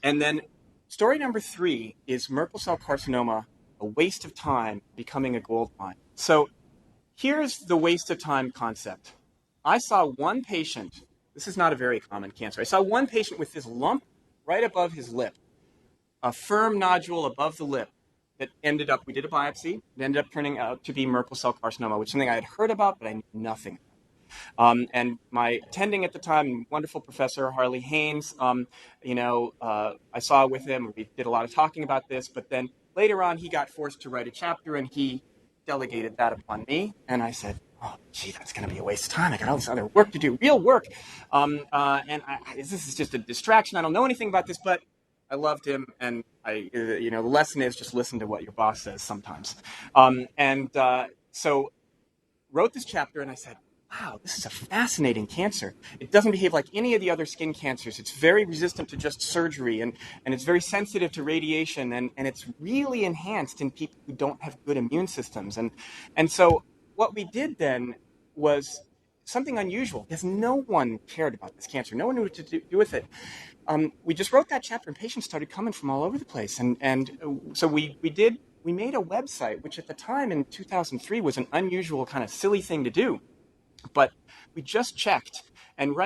And then story number 3 is Merkel cell carcinoma, a waste of time becoming a gold mine. So here's the waste of time concept. I saw one patient, this is not a very common cancer. I saw one patient with this lump right above his lip, a firm nodule above the lip that ended up, we did a biopsy, it ended up turning out to be Merkel cell carcinoma, which is something I had heard about, but I knew nothing. And my attending at the time, wonderful professor, Harley Haynes, I saw with him, we did a lot of talking about this, but then later on he got forced to write a chapter and he delegated that upon me. And I said, oh, gee, that's going to be a waste of time. I got all this other work to do, real work. This is just a distraction. I don't know anything about this, but I loved him. And the lesson is just listen to what your boss says sometimes. So wrote this chapter and I said, wow, this is a fascinating cancer. It doesn't behave like any of the other skin cancers. It's very resistant to just surgery, and it's very sensitive to radiation, and it's really enhanced in people who don't have good immune systems. And so what we did then was something unusual, because no one cared about this cancer. No one knew what to do with it. We just wrote that chapter, and patients started coming from all over the place. So we made a website, which at the time in 2003 was an unusual kind of silly thing to do. But we just checked, and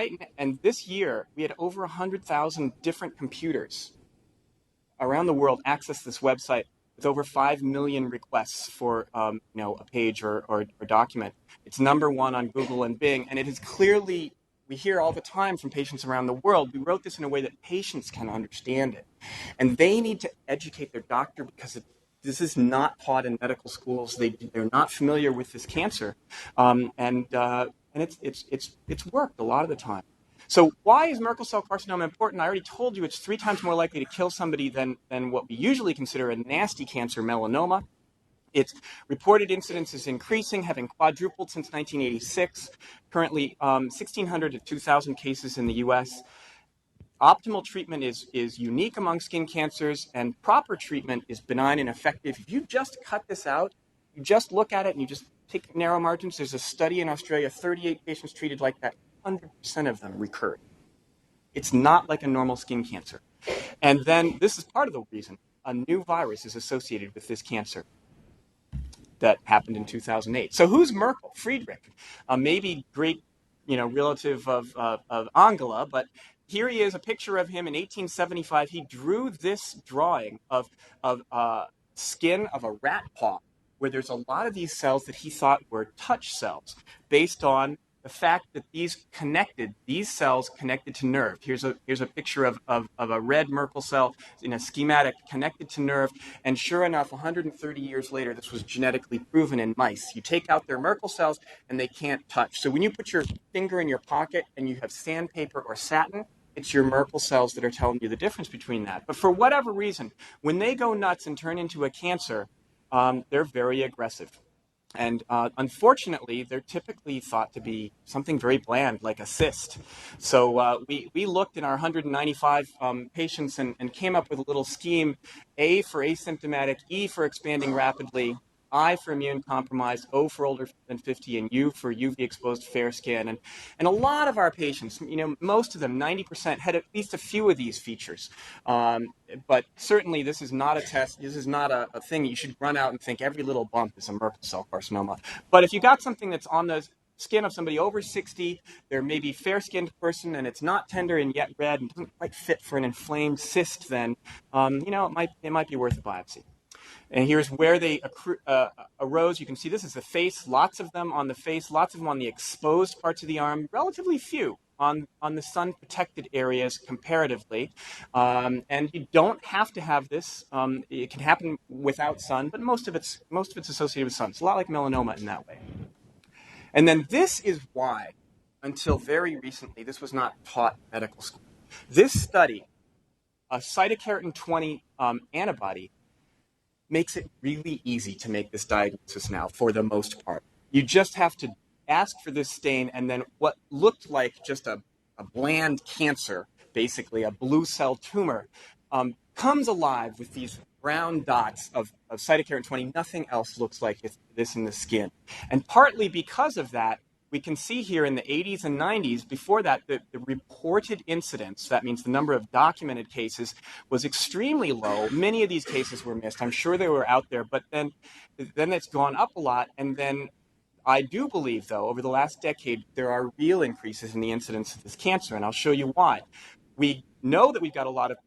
this year we had over 100,000 different computers around the world access this website with over 5 million requests for a page or document. It's #1 on Google and Bing, and it is clearly, we hear all the time from patients around the world, we wrote this in a way that patients can understand it. And they need to educate their doctor because this is not taught in medical schools. They're not familiar with this cancer, and it's worked a lot of the time. So why is Merkel cell carcinoma important? I already told you it's 3 times more likely to kill somebody than what we usually consider a nasty cancer, melanoma. Its reported incidence is increasing, having quadrupled since 1986. Currently, 1,600 to 2,000 cases in the U.S. Optimal treatment is unique among skin cancers, and proper treatment is benign and effective. If you just cut this out, you just look at it and you just take narrow margins. There's a study in Australia, 38 patients treated like that, 100% of them recurred. It's not like a normal skin cancer. And then this is part of the reason a new virus is associated with this cancer that happened in 2008. So who's Merkel? Friedrich, maybe great, relative of Angela, but here he is, a picture of him in 1875. He drew this drawing of skin of a rat paw, where there's a lot of these cells that he thought were touch cells, based on the fact that these cells connected to nerve. Here's a picture of a red Merkel cell in a schematic connected to nerve, and sure enough, 130 years later, this was genetically proven in mice. You take out their Merkel cells, and they can't touch. So when you put your finger in your pocket and you have sandpaper or satin, it's your Merkel cells that are telling you the difference between that. But for whatever reason, when they go nuts and turn into a cancer, they're very aggressive. And unfortunately, they're typically thought to be something very bland, like a cyst. So we looked in our 195 patients and came up with a little scheme: A for asymptomatic, E for expanding rapidly, I for immune compromised, O for older than 50, and U for UV exposed fair skin. And a lot of our patients, most of them, 90%, had at least a few of these features. But certainly this is not a test. This is not a thing you should run out and think every little bump is a Merkel cell carcinoma. But if you got something that's on the skin of somebody over 60, they're maybe fair-skinned person, and it's not tender and yet red and doesn't quite fit for an inflamed cyst, then it might be worth a biopsy. And here's where they arose. You can see this is the face, lots of them on the face, lots of them on the exposed parts of the arm, relatively few on the sun-protected areas comparatively. And you don't have to have this. It can happen without sun, but most of it's associated with sun. It's a lot like melanoma in that way. And then this is why, until very recently, this was not taught in medical school. This study, a cytokeratin 20 antibody, makes it really easy to make this diagnosis now, for the most part. You just have to ask for this stain, and then what looked like just a bland cancer, basically a blue cell tumor, comes alive with these brown dots of cytokeratin 20. Nothing else looks like this in the skin. And partly because of that, we can see here in the 80s and 90s, before that, the reported incidence, that means the number of documented cases, was extremely low. Many of these cases were missed. I'm sure they were out there, but then it's gone up a lot. And then I do believe, though, over the last decade, there are real increases in the incidence of this cancer, and I'll show you why. We know that we've got a lot of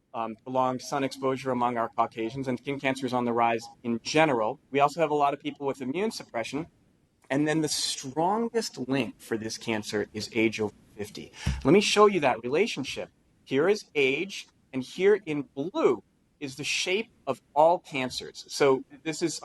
prolonged sun exposure among our Caucasians, and skin cancer is on the rise in general. We also have a lot of people with immune suppression. And then the strongest link for this cancer is age over 50. Let me show you that relationship. Here is age, and here in blue is the shape of all cancers. So this is,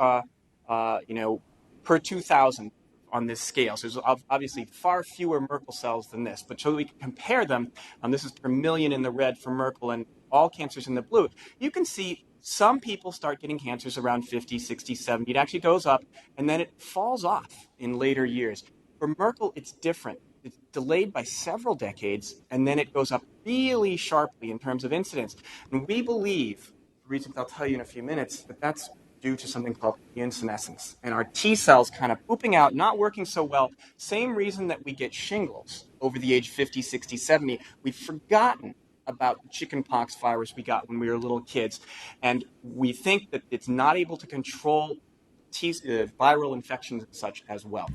per 2,000 on this scale. So there's obviously far fewer Merkel cells than this, but so that we can compare them, this is per million in the red for Merkel and all cancers in the blue. You can see some people start getting cancers around 50, 60, 70. It actually goes up, and then it falls off in later years. For Merkel, it's different. It's delayed by several decades, and then it goes up really sharply in terms of incidence. And we believe, for reasons I'll tell you in a few minutes, that that's due to something called immune senescence. And our T cells kind of pooping out, not working so well. Same reason that we get shingles over the age 50, 60, 70. We've forgotten about the chickenpox virus we got when we were little kids. And we think that it's not able to control viral infections and such as well.